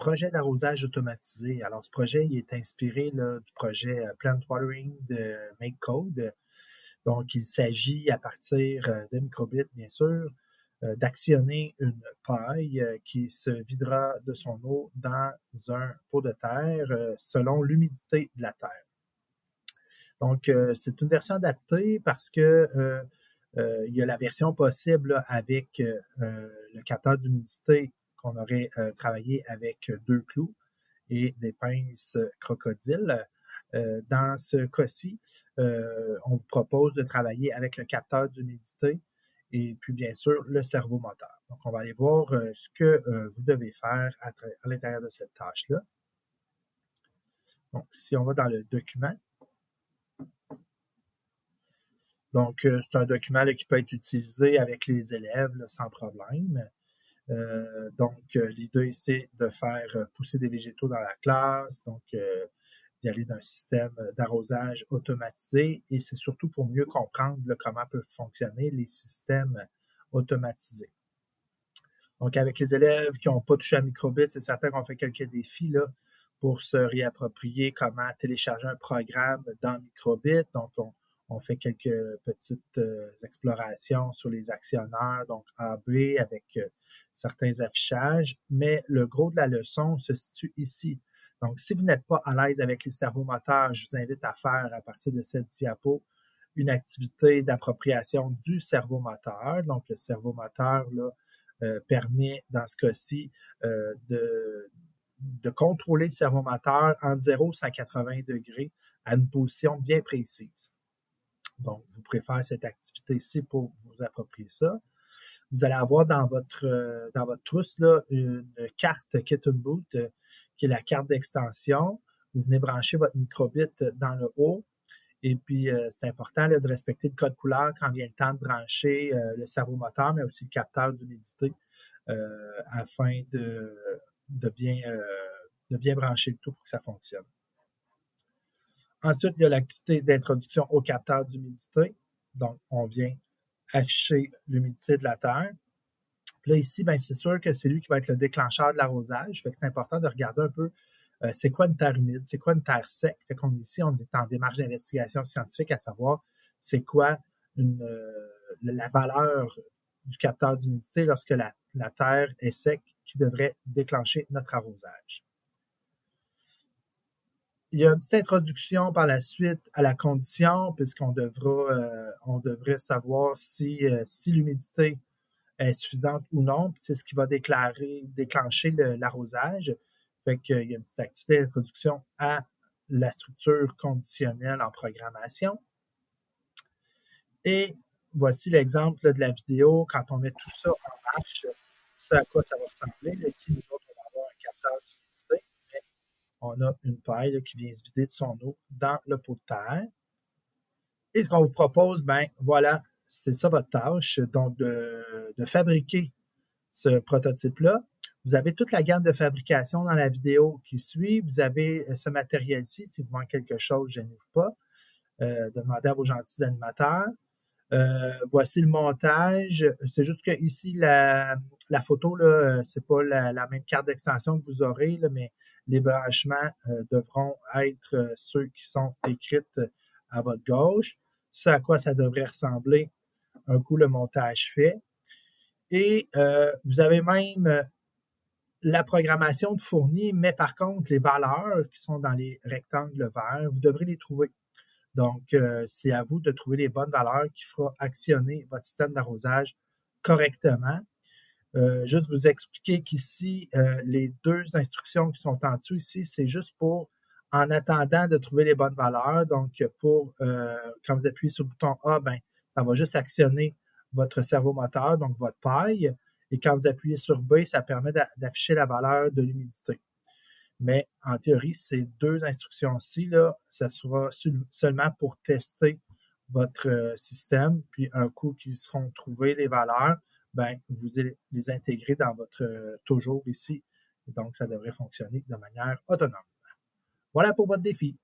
projet d'arrosage automatisé. Alors, ce projet il est inspiré là, du projet Plant Watering de MakeCode. Donc, il s'agit à partir de microbits, bien sûr, d'actionner une paille qui se videra de son eau dans un pot de terre selon l'humidité de la terre. Donc, c'est une version adaptée parce que il y a la version possible là, avec le capteur d'humidité qu'on aurait travaillé avec 2 clous et des pinces crocodiles. Dans ce cas-ci, on vous propose de travailler avec le capteur d'humidité et puis bien sûr le servomoteur. Donc, on va aller voir ce que vous devez faire à l'intérieur de cette tâche-là. Donc, si on va dans le document, donc c'est un document là, qui peut être utilisé avec les élèves là, sans problème. Donc, l'idée, c'est de faire pousser des végétaux dans la classe, donc d'y aller d'un système d'arrosage automatisé et c'est surtout pour mieux comprendre là, comment peuvent fonctionner les systèmes automatisés. Donc, avec les élèves qui n'ont pas touché à microbit, c'est certain qu'on fait quelques défis là, pour se réapproprier comment télécharger un programme dans microbit. Donc, on fait quelques petites explorations sur les actionneurs, donc AB avec certains affichages, mais le gros de la leçon se situe ici. Donc, si vous n'êtes pas à l'aise avec les servomoteurs, je vous invite à faire à partir de cette diapo une activité d'appropriation du servomoteur. Donc, le servomoteur là, permet, dans ce cas-ci, de contrôler le servomoteur entre 0 et 180 degrés à une position bien précise. Donc, je vous préfère cette activité-ci pour vous approprier ça. Vous allez avoir dans votre trousse là, une carte Kit and Boot qui est la carte d'extension. Vous venez brancher votre microbit dans le haut. Et puis, c'est important là, de respecter le code couleur quand vient le temps de brancher le servomoteur, mais aussi le capteur d'humidité afin de bien brancher le tout pour que ça fonctionne. Ensuite, il y a l'activité d'introduction au capteur d'humidité. Donc, on vient afficher l'humidité de la terre. Puis là, ici, ben, c'est sûr que c'est lui qui va être le déclencheur de l'arrosage. Fait que c'est important de regarder un peu c'est quoi une terre humide, c'est quoi une terre sec. Fait qu'on ici, on est en démarche d'investigation scientifique à savoir c'est quoi la valeur du capteur d'humidité lorsque la terre est sec qui devrait déclencher notre arrosage. Il y a une petite introduction par la suite à la condition, puisqu'on devrait savoir si l'humidité est suffisante ou non, puis c'est ce qui va déclencher l'arrosage. Fait qu'il y a une petite activité d'introduction à la structure conditionnelle en programmation. Et voici l'exemple de la vidéo quand on met tout ça en marche, ce à quoi ça va ressembler. Là, ici, nous autres, on va avoir un capteur d'humidité, mais on a une paille là, qui vient se vider de son eau dans le pot de terre. Et ce qu'on vous propose, ben voilà, c'est ça votre tâche, donc de fabriquer ce prototype-là. Vous avez toute la gamme de fabrication dans la vidéo qui suit. Vous avez ce matériel-ci. Si vous manquez quelque chose, gênez-vous pas. Demandez à vos gentils animateurs. Voici le montage. C'est juste que ici, la photo, là, c'est pas la même carte d'extension que vous aurez, là, mais les branchements devront être ceux qui sont écrits à votre gauche. Ce à quoi ça devrait ressembler un coup le montage fait. Et vous avez même la programmation de fournie, mais par contre, les valeurs qui sont dans les rectangles verts, vous devrez les trouver. Donc, c'est à vous de trouver les bonnes valeurs qui feront actionner votre système d'arrosage correctement. Juste vous expliquer qu'ici, les 2 instructions qui sont en dessous ici, c'est juste pour, en attendant de trouver les bonnes valeurs. Donc, quand vous appuyez sur le bouton A, ben, ça va juste actionner votre servomoteur, donc votre paille. Et quand vous appuyez sur B, ça permet d'afficher la valeur de l'humidité. Mais en théorie, ces 2 instructions-ci, là, ça sera seulement pour tester votre système. Puis un coup qu'ils seront trouvées les valeurs, ben, vous allez les intégrer dans votre toujours ici. Et donc, ça devrait fonctionner de manière autonome. Voilà pour votre défi.